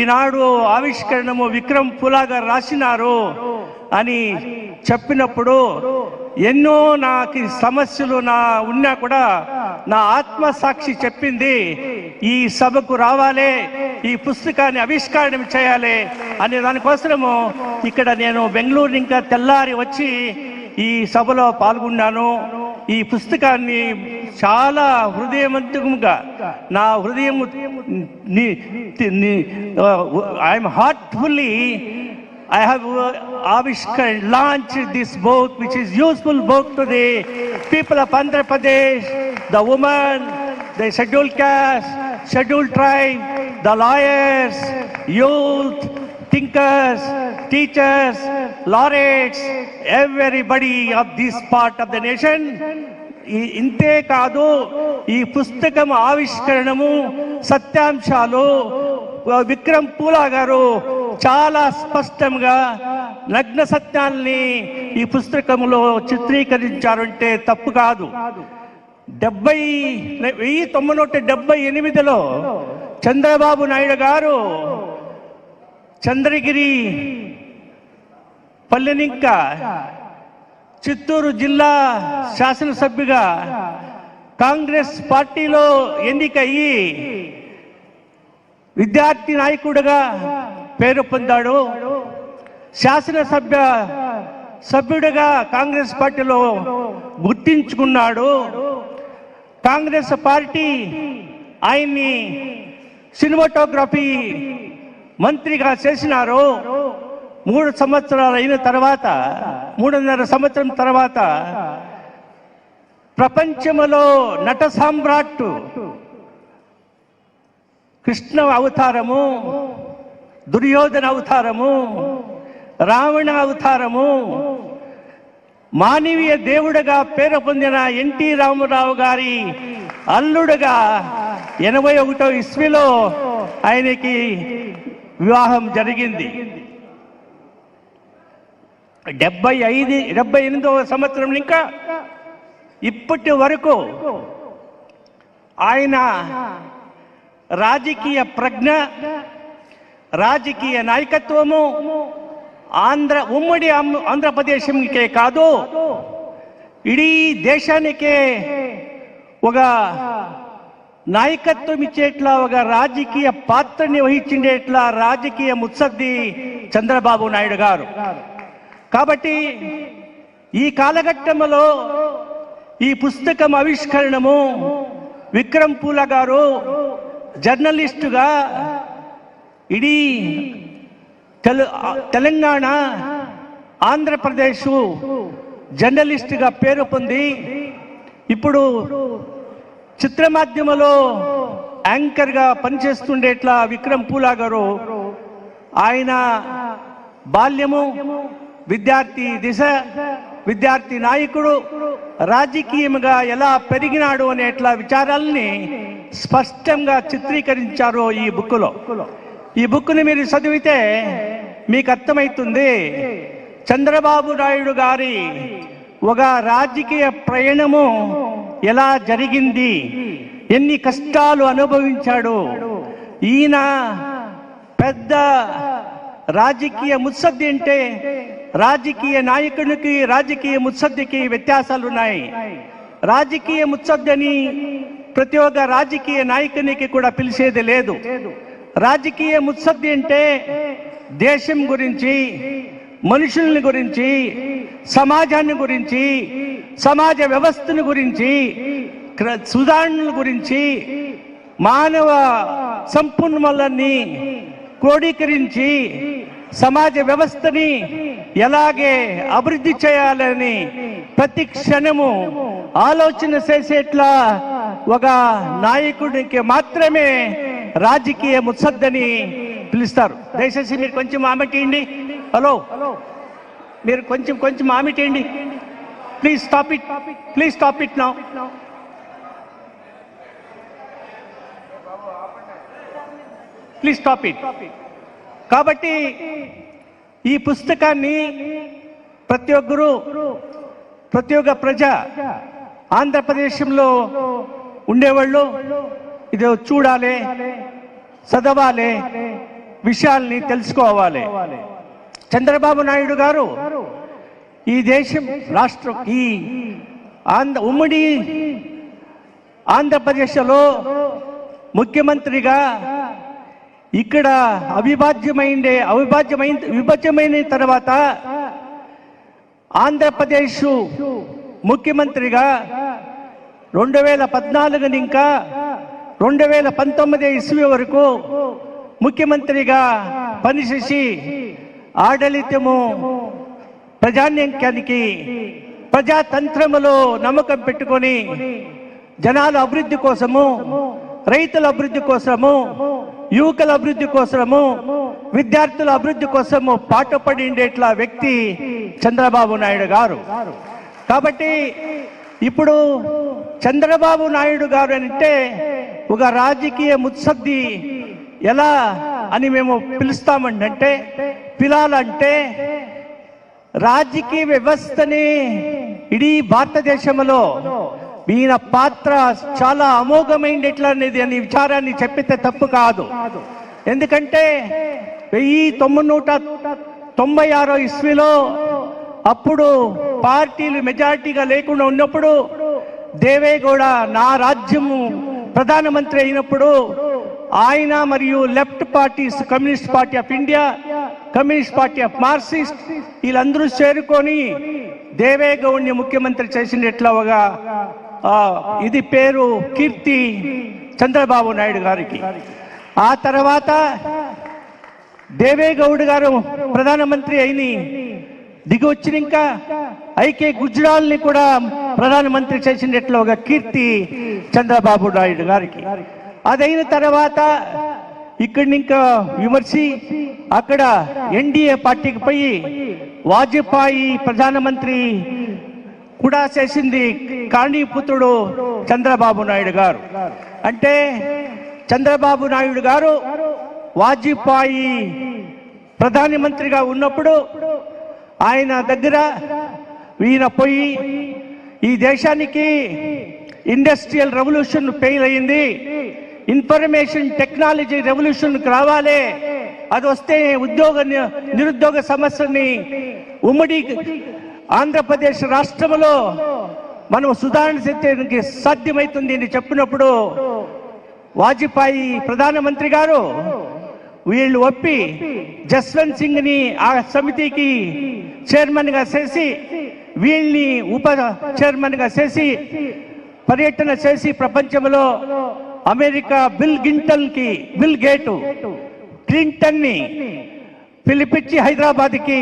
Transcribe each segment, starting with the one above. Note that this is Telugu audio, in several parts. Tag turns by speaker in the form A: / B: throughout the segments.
A: ఈనాడు ఆవిష్కరణము విక్రమ్ పూలా గారు రాసినారు అని చెప్పినప్పుడు ఎన్నో నాకు సమస్యలు ఉన్నా కూడా నా ఆత్మసాక్షి చెప్పింది ఈ సభకు రావాలి, ఈ పుస్తకాన్ని ఆవిష్కరణ చేయాలి అనే దానికోసము ఇక్కడ నేను బెంగళూరు ఇంకా తెల్లారి వచ్చి ఈ సభలో పాల్గొన్నాను. ఈ పుస్తకాన్ని చాలా హృదయవంతంగా నా హృదయం I'm heartfully I have launched this book, which is useful book to the people of Andhra Pradesh, the women, the scheduled caste, scheduled tribe, the lawyers, youth, thinkers, teachers, laureates, everybody of this part of the nation. ఇంతే కాదు, ఈ పుస్తకం ఆవిష్కరణము సత్యాంశాలు విక్రమ్ పూలా గారు చాలా స్పష్టంగా నగ్న సత్యాల్ని ఈ పుస్తకంలో చిత్రీకరించారంటే తప్పు కాదు. 1978లో చంద్రబాబు నాయుడు గారు చంద్రగిరి పల్లెనింక చిత్తూరు జిల్లా శాసనసభ్యుగా కాంగ్రెస్ పార్టీలో ఎన్నికయ్యి విద్యార్థి నాయకుడిగా పేరు పొందాడు. సభ్యుడిగా కాంగ్రెస్ పార్టీలో గుర్తించుకున్నాడు. కాంగ్రెస్ పార్టీ ఆయన్ని సినిమాటోగ్రఫీ మంత్రిగా చేసినారు. 3 సంవత్సరాలు అయిన తర్వాత 3.5 సంవత్సరం తర్వాత ప్రపంచంలో నట సామ్రాట్ కృష్ణ అవతారము, దుర్యోధన అవతారము, రావణ అవతారము, మానవీయ దేవుడిగా పేరు పొందిన ఎన్టీ రామారావు గారి అల్లుడుగా 81వ ఇస్వీలో ఆయనకి వివాహం జరిగింది. 78వ సంవత్సరం ఇంకా ఇప్పటి వరకు ఆయన రాజకీయ ప్రజ్ఞ, రాజకీయ నాయకత్వము ఉమ్మడి ఆంధ్రప్రదేశంకే కాదు, ఇడీ దేశానికే ఒక నాయకత్వం ఇచ్చేట్లా, ఒక రాజకీయ పాత్రని వహించేట్లా రాజకీయ ముత్సద్ది చంద్రబాబు నాయుడు గారు. కాబట్టి ఈ కాలఘట్టంలో ఈ పుస్తకం ఆవిష్కరణము విక్రమ్ పూలా గారు జర్నలిస్టుగా ఇడీ తెలంగాణ, ఆంధ్రప్రదేశ్ జర్నలిస్టుగా పేరు పొంది ఇప్పుడు చిత్ర మాధ్యమంలో యాంకర్గా పనిచేస్తుండేట్లా విక్రమ్ పూలా గారు ఆయన బాల్యము, విద్యార్థి దిశ, విద్యార్థి నాయకుడు, రాజకీయంగా ఎలా పెరిగినాడు అనేట్లా విచారాలని స్పష్టంగా చిత్రీకరించారు ఈ బుక్లో. ఈ బుక్ని మీరు చదివితే మీకు అర్థమవుతుంది చంద్రబాబు నాయుడు గారి ఒక రాజకీయ ప్రయాణము ఎలా జరిగింది, ఎన్ని కష్టాలు అనుభవించాడు. ఈయన పెద్ద రాజకీయ ముత్సద్ది అంటే రాజకీయ నాయకునికి, రాజకీయ ముత్సద్దికి వ్యత్యాసాలు ఉన్నాయి. రాజకీయ ముత్సద్ది అని ప్రతి ఒక్క రాజకీయ నాయకునికి కూడా పిలిచేది లేదు. రాజకీయ ముత్సద్ది అంటే దేశం గురించి, మనుషుల్ని గురించి, సమాజాన్ని గురించి, సమాజ వ్యవస్థను గురించి, సుధారణల గురించి, మానవ సంపన్మూలాన్ని క్రోడీకరించి సమాజ వ్యవస్థని ఎలాగే అభివృద్ధి చేయాలని ప్రతి క్షణము ఆలోచన చేసేట్లా ఒక నాయకుడికి మాత్రమే రాజకీయ ముత్సద్దని పిలుస్తారు. దయచేసి మీరు కొంచెం ఆమెటేయండి. హలో, మీరు కొంచెం ఆమెటేయండి. Please stop it, please stop it now. Please stop it. కాబట్టి ఈ పుస్తకాన్ని ప్రతి ఒక్కరూ, ప్రతి ఒక్క ప్రజ ఆంధ్రప్రదేశంలో ఉండేవాళ్ళు ఇది చూడాలి, చదవాలి. విషయాల్ని తెలుసుకోవాలి. చంద్రబాబు నాయుడు గారు ఈ దేశం రాష్ట్రం ఈ ఉమ్మడి ఆంధ్రప్రదేశ్లో ముఖ్యమంత్రిగా ఇక్కడ విభజ్యమైన తర్వాత ఆంధ్రప్రదేశ్ ముఖ్యమంత్రిగా 2014 ఇంకా 2019 ఇస్వీ వరకు ముఖ్యమంత్రిగా పనిచేసి ఆడళితము ప్రజాన్యానికి ప్రజాతంత్రములో నమ్మకం పెట్టుకొని జనాల అభివృద్ధి కోసము, రైతుల అభివృద్ధి కోసము, యువకుల అభివృద్ధి కోసము, విద్యార్థుల అభివృద్ధి కోసము పాటుపడిండేట్ల వ్యక్తి చంద్రబాబు నాయుడు గారు. కాబట్టి ఇప్పుడు చంద్రబాబు నాయుడు గారు అంటే ఒక రాజకీయ ముత్సద్ది ఎలా అని మేము పిలాలంటే రాజకీయ వ్యవస్థని ఇడీ భారతదేశంలో ఈయన పాత్ర చాలా అమోఘమైనట్లా అనేది అనే విచారాన్ని చెప్పితే తప్పు కాదు. ఎందుకంటే 1996 ఇస్వీలో అప్పుడు పార్టీలు మెజారిటీగా లేకుండా ఉన్నప్పుడు దేవేగౌడ నా రాజ్యము ప్రధానమంత్రి అయినప్పుడు ఆయన మరియు left parties, communist party of India, communist party of Marxist వీళ్ళందరూ చేరుకొని దేవేగౌడ్ని ముఖ్యమంత్రి చేసినట్లుగా ఇది పేరు కీర్తి చంద్రబాబు నాయుడు గారికి. ఆ తర్వాత దేవేగౌడ్ గారు ప్రధానమంత్రి అయిని దిగి వచ్చినాక ఐకే గుజరాల్ని కూడా ప్రధానమంత్రి చేసినట్లుగా కీర్తి చంద్రబాబు నాయుడు గారికి. అదైన తర్వాత ఇక్కడి ఇంకా విమర్శి అక్కడ ఎన్డీఏ పార్టీకి పోయి వాజ్పేయి ప్రధానమంత్రి కూడా చేసింది కాణీపుత్రుడు చంద్రబాబు నాయుడు గారు. అంటే చంద్రబాబు నాయుడు గారు వాజ్పేయి ప్రధానమంత్రిగా ఉన్నప్పుడు ఆయన దగ్గర ఈయన పోయి ఈ దేశానికి ఇండస్ట్రియల్ రెవల్యూషన్ ఫెయిల్ అయింది, ఇన్ఫర్మేషన్ టెక్నాలజీ రెవల్యూషన్కి రావాలి, అది వస్తే నిరుద్యోగ సమస్యని ఉమ్మడి ఆంధ్రప్రదేశ్ రాష్ట్రంలో మనం సుధారణ చేయడానికి సాధ్యమవుతుంది అని చెప్పినప్పుడు వాజ్పేయి ప్రధానమంత్రి గారు వీళ్ళు ఒప్పి జస్వంత్ సింగ్ ని ఆ సమితికి చైర్మన్ గా చేసి వీళ్ళని ఉప చైర్మన్ గా చేసి పర్యటన చేసి ప్రపంచంలో అమెరికా బిల్ గేట్ క్లింటన్ ని పిలిపించి హైదరాబాద్ కి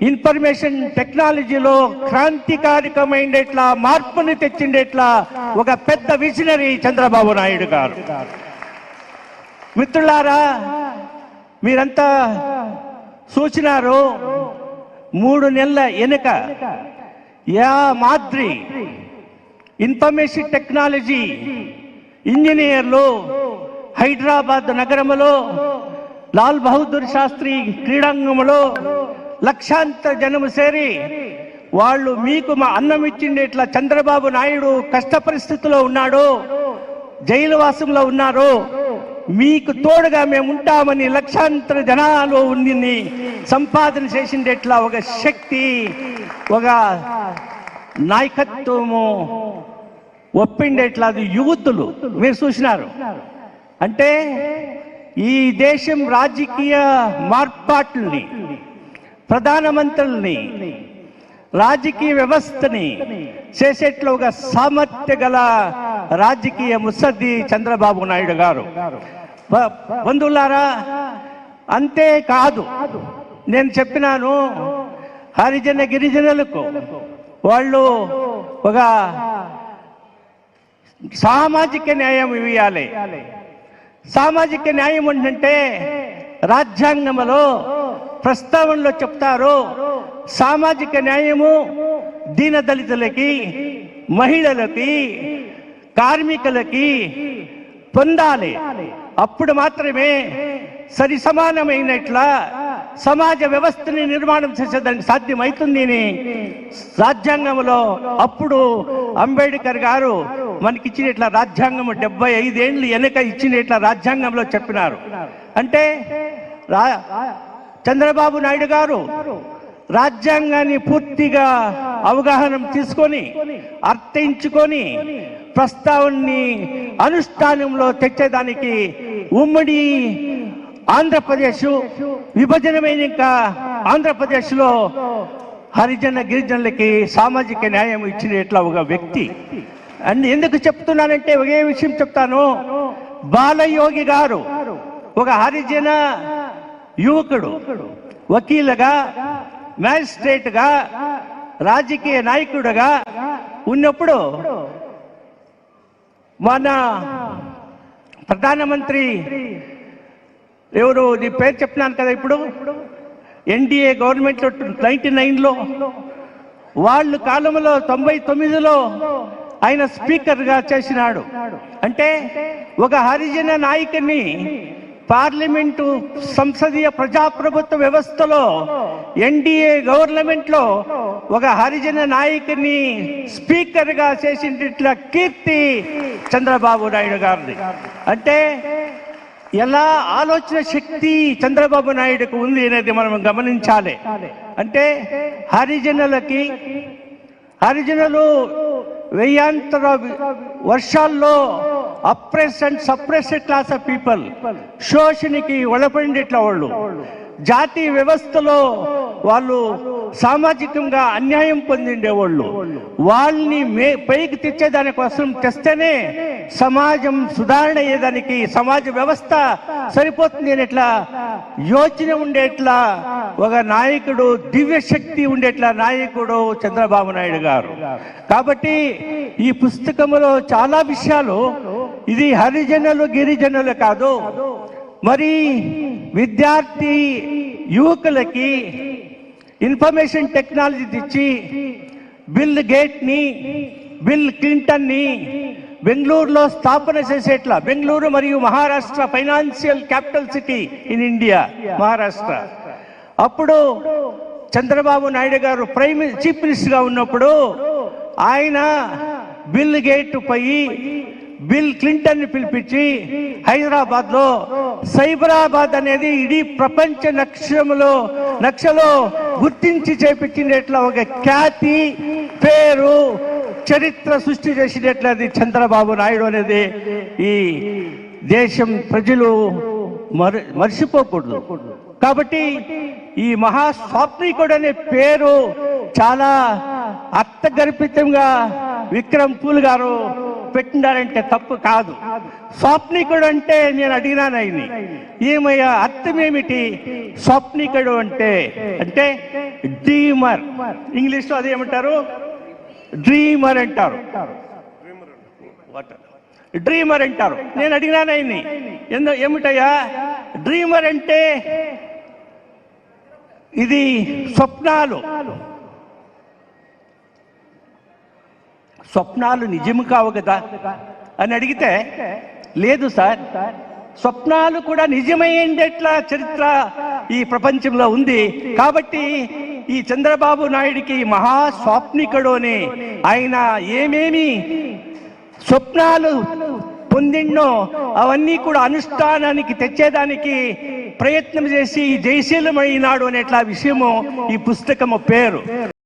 A: ఇన్ఫర్మేషన్ టెక్నాలజీలో క్రాంతికారకమైనట్లా మార్పుని తెచ్చిండేట్లా ఒక పెద్ద విజనరీ చంద్రబాబు నాయుడు గారు. మిత్రులారా, మీరంతా చూసినారు 3 నెలల వెనుక మాదిరి ఇన్ఫర్మేషన్ టెక్నాలజీ ఇంజనీర్లు హైదరాబాద్ నగరంలో లాల్ బహదూర్ శాస్త్రి క్రీడాంగంలో లక్షాంతర జనము చేరి వాళ్ళు మీకు మా అన్నం ఇచ్చిండే ఇట్లా చంద్రబాబు నాయుడు కష్ట పరిస్థితిలో ఉన్నాడు, జైలు వాసంలో ఉన్నారు, మీకు తోడుగా మేము ఉంటామని లక్షాంతర జనాలు ఉంది సంపాదన చేసిండేట్లా ఒక శక్తి, ఒక నాయకత్వము ఒప్పిండేట్లా అది యూతులు మీరు చూసినారు. అంటే ఈ దేశం రాజకీయ మార్పాట్లని, ప్రధానమంత్రుల్ని, రాజకీయ వ్యవస్థని చేసేట్లో ఒక సామర్థ్య గల రాజకీయ ముత్సద్ది చంద్రబాబు నాయుడు గారు. బంధువులారా, అంతే కాదు, నేను చెప్పినాను హరిజన గిరిజనులకు వాళ్ళు ఒక సామాజిక న్యాయం ఇవ్వాలి. సామాజిక న్యాయం ఏంటంటే రాజ్యాంగంలో ప్రస్తావనలో చెప్తారు, సామాజిక న్యాయము దీన దళితులకి, మహిళలకి, కార్మికులకి పొందాలి. అప్పుడు మాత్రమే సరి సమానమైనట్లా సమాజ వ్యవస్థని నిర్మాణం చేసేదానికి సాధ్యమవుతుంది అని రాజ్యాంగంలో అప్పుడు అంబేద్కర్ గారు మనకి ఇచ్చినట్ల రాజ్యాంగం 75 ఏళ్ళు వెనక ఇచ్చినట్ల రాజ్యాంగంలో చెప్పినారు. అంటే చంద్రబాబు నాయుడు గారు రాజ్యాంగాన్ని పూర్తిగా అవగాహన తీసుకొని అర్థించుకొని ప్రస్తావనని అనుష్ఠానంలో తెచ్చేదానికి ఉమ్మడి ఆంధ్రప్రదేశ్ విభజనమైన ఇంకా ఆంధ్రప్రదేశ్లో హరిజన గిరిజనులకి సామాజిక న్యాయం ఇచ్చిన ఒక వ్యక్తి. అండ్ ఎందుకు చెప్తున్నానంటే ఒకే విషయం చెప్తాను. బాలయోగి గారు ఒక హరిజన యువకుడు, వకీలుగా, మ్యాజిస్ట్రేట్గా, రాజకీయ నాయకుడుగా ఉన్నప్పుడు మన ప్రధానమంత్రి ఎవరు, నీ పేరు చెప్తున్నాను కదా ఇప్పుడు, ఎన్డీఏ గవర్నమెంట్లో 99లో వాళ్ళు కాలంలో 99లో ఆయన స్పీకర్గా చేసినాడు. అంటే ఒక హరిజన నాయకుని పార్లమెంటు సంసదీయ ప్రజాప్రభుత్వ వ్యవస్థలో ఎన్డీఏ గవర్నమెంట్లో ఒక హరిజన నాయకుని స్పీకర్గా చేసినట్ల కీర్తి చంద్రబాబు నాయుడు గారిది. అంటే ఎలా ఆలోచన శక్తి చంద్రబాబు నాయుడుకు ఉంది అనేది మనం గమనించాలి. అంటే హరిజనులు వెయ్యాంతర వర్షాల్లో oppress and suppressed class of people, శోషణకి ఒళపడినట్ల వాళ్ళు, జాతీయ వ్యవస్థలో వాళ్ళు సామాజికంగా అన్యాయం పొందిండేవాళ్ళు. వాళ్ళని పైకి తెచ్చేదానికోసం తెస్తేనే సమాజం సుధారణ అయ్యేదానికి సమాజ వ్యవస్థ సరిపోతుంది అనేట్లా యోచన ఉండేట్లా ఒక నాయకుడు, దివ్య శక్తి ఉండేట్లా నాయకుడు చంద్రబాబు నాయుడు గారు. కాబట్టి ఈ పుస్తకంలో చాలా విషయాలు, ఇది హరిజనులు గిరిజనులు కాదు, మరి విద్యార్థి యువకులకి ఇన్ఫర్మేషన్ టెక్నాలజీ తెచ్చి బిల్ గేట్ని, బిల్ క్లింటన్ని బెంగళూరులో స్థాపన చేసేట్లా, బెంగళూరు మరియు Maharashtra financial capital city in India, Maharashtra. అప్పుడు చంద్రబాబు నాయుడు గారు చీఫ్ మినిస్టర్గా ఉన్నప్పుడు ఆయన బిల్ గేట్ పోయి బిల్ క్లింటన్ ని పిలిపించి హైదరాబాద్ లో సైబరాబాద్ అనేది ఇడీ ప్రపంచ నక్షలో గుర్తించి చేపించినట్ల ఒక ఖ్యాతి, పేరు, చరిత్ర సృష్టి చేసినట్లది చంద్రబాబు నాయుడు అనేది ఈ దేశం ప్రజలు మర్చిపోకూడదు. కాబట్టి ఈ మహాస్వాప్నికుడు అనే పేరు చాలా అర్థగర్భితంగా విక్రమ్ పూల్ గారు పెట్టినారంటే తప్పు కాదు. స్వాప్నికుడు అంటే నేను అడిగినాను ఆయన్ని, ఏమయ్యా అర్థం ఏమిటి స్వాప్నికుడు అంటే? అంటే డ్రీమర్, ఇంగ్లీష్లో అదేమంటారు, డ్రీమర్ అంటారు, డ్రీమర్ అంటారు. నేను అడిగినాను ఆయన్ని, ఏమిటయ్యా డ్రీమర్ అంటే? ఇది స్వప్నాలు నిజం కావు కదా అని అడిగితే, లేదు సార్, స్వప్నాలు కూడా నిజమయ్యేట్లా చరిత్ర ఈ ప్రపంచంలో ఉంది. కాబట్టి ఈ చంద్రబాబు నాయుడికి మహాస్వాప్నికుడు అని, ఆయన ఏమేమి స్వప్నాలు పొందిండో అవన్నీ కూడా అనుష్ఠానానికి తెచ్చేదానికి ప్రయత్నం చేసి జయశీలమైనాడు అనేట్లా విషయము ఈ పుస్తకము పేరు.